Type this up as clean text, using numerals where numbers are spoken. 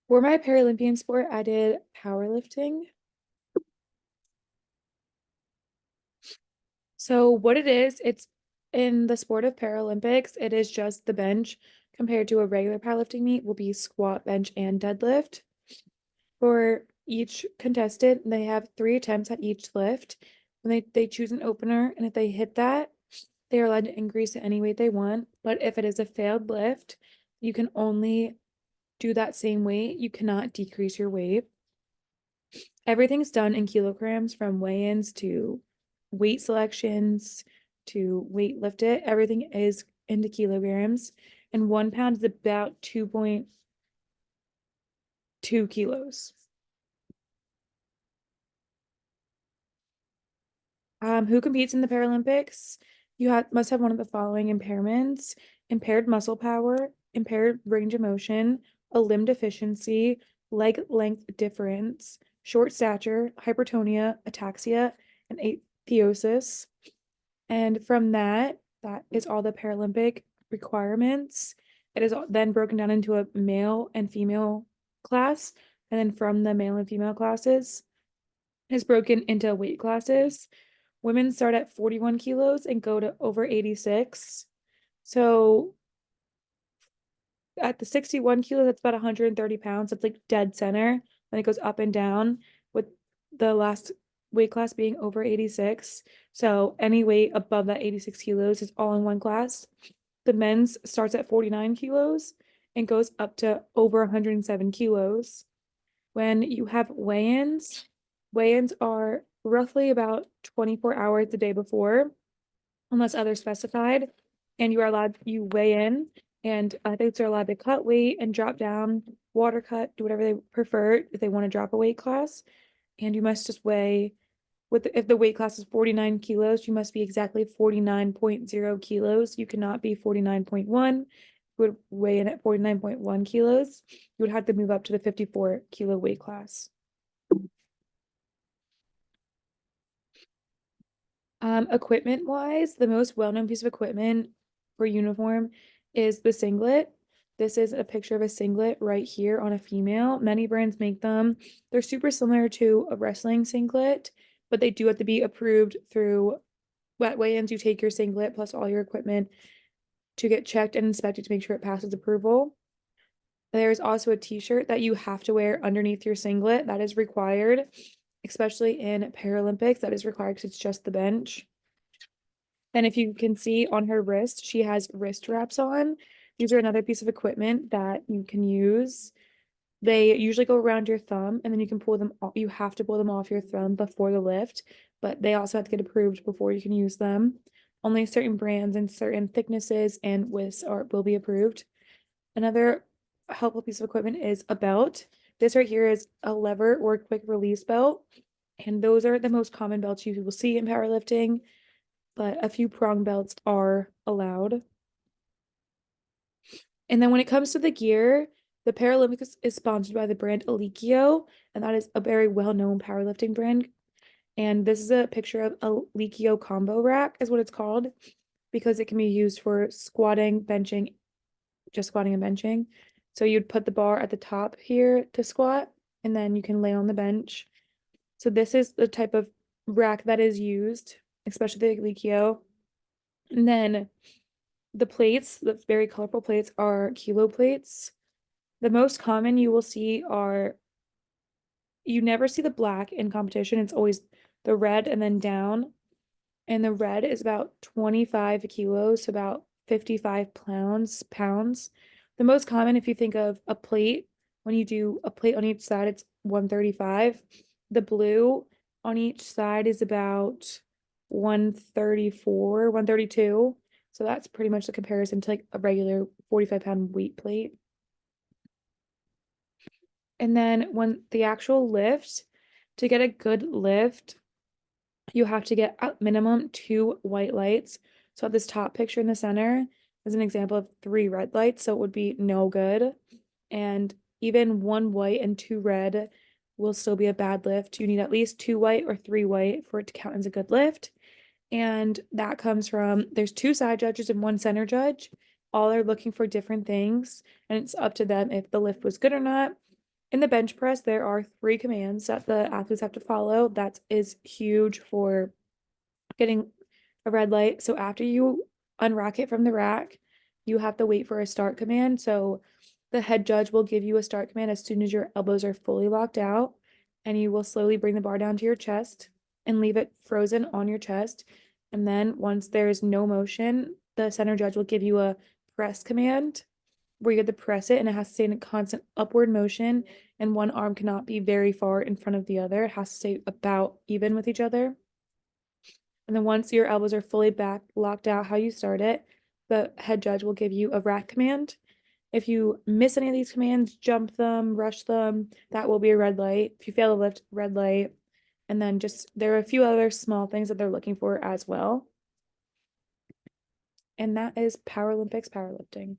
For my Paralympian sport, I did powerlifting. So what it is, it's in the sport of Paralympics, it is just the bench compared to a regular powerlifting meet will be squat, bench, and deadlift. For each contestant, they have 3 attempts at each lift. And they choose an opener, and if they hit that, they are allowed to increase it any weight they want. But if it is a failed lift, you can only do that same weight. You cannot decrease your weight. Everything's done in kilograms from weigh-ins to weight selections to weight lifted. Everything is into kilograms. And 1 pound is about 2.2 kilos. Who competes in the Paralympics? Must have one of the following impairments: impaired muscle power, impaired range of motion, a limb deficiency, leg length difference, short stature, hypertonia, ataxia, and atheosis. And from that is all the Paralympic requirements. It is then broken down into a male and female class. And then from the male and female classes, is broken into weight classes. Women start at 41 kilos and go to over 86. So at the 61 kilos, that's about 130 pounds. That's like dead center. Then it goes up and down with the last weight class being over 86. So any weight above that 86 kilos is all in one class. The men's starts at 49 kilos and goes up to over 107 kilos. When you have weigh-ins are roughly about 24 hours the day before, unless other specified. And you weigh in, and athletes are allowed to cut weight and drop down, water cut, do whatever they prefer if they want to drop a weight class. And you must just weigh if the weight class is 49 kilos, you must be exactly 49.0 kilos. You cannot be 49.1. You would weigh in at 49.1 kilos. You would have to move up to the 54 kilo weight class. Equipment wise, the most well-known piece of equipment for uniform is the singlet. This is a picture of a singlet right here on a female. Many brands make them. They're super similar to a wrestling singlet, but they do have to be approved through wet weigh-ins. You take your singlet plus all your equipment to get checked and inspected to make sure it passes approval. There's also a t-shirt that you have to wear underneath your singlet. That is required, especially in Paralympics. That is required because it's just the bench. And if you can see on her wrist, she has wrist wraps on. These are another piece of equipment that you can use. They usually go around your thumb, and then you can pull them off. You have to pull them off your thumb before the lift, but they also have to get approved before you can use them. Only certain brands and certain thicknesses and widths will be approved. Another helpful piece of equipment is a belt. This right here is a lever or a quick release belt, and those are the most common belts you will see in powerlifting, but a few prong belts are allowed. And then when it comes to the gear, the Paralympics is sponsored by the brand Alikio, and that is a very well-known powerlifting brand. And this is a picture of a Alikio combo rack, is what it's called, because it can be used for squatting, benching, just squatting and benching. So you'd put the bar at the top here to squat, and then you can lay on the bench. So this is the type of rack that is used, especially the Alikio. And then the plates, the very colorful plates, are kilo plates. The most common you will see are, you never see the black in competition. It's always the red and then down. And the red is about 25 kilos, so about 55 pounds. The most common, if you think of a plate, when you do a plate on each side, it's 135. The blue on each side is about 134, 132. So that's pretty much the comparison to like a regular 45-pound weight plate. And then when the actual lift, to get a good lift, you have to get at minimum 2 white lights. So this top picture in the center is an example of 3 red lights, so it would be no good. And even 1 white and 2 red will still be a bad lift. You need at least 2 white or 3 white for it to count as a good lift. And that comes from, there's 2 side judges and 1 center judge. All are looking for different things, and it's up to them if the lift was good or not. In the bench press, there are 3 commands that the athletes have to follow. That is huge for getting a red light. So after you unrack it from the rack, you have to wait for a start command. So the head judge will give you a start command as soon as your elbows are fully locked out, and you will slowly bring the bar down to your chest and leave it frozen on your chest. And then once there's no motion, the center judge will give you a press command where you have to press it, and it has to stay in a constant upward motion, and one arm cannot be very far in front of the other. It has to stay about even with each other. And then once your elbows are fully back locked out how you start it, the head judge will give you a rack command. If you miss any of these commands, jump them, rush them, that will be a red light. If you fail to lift, red light. And then just there are a few other small things that they're looking for as well. And that is Powerlympics powerlifting.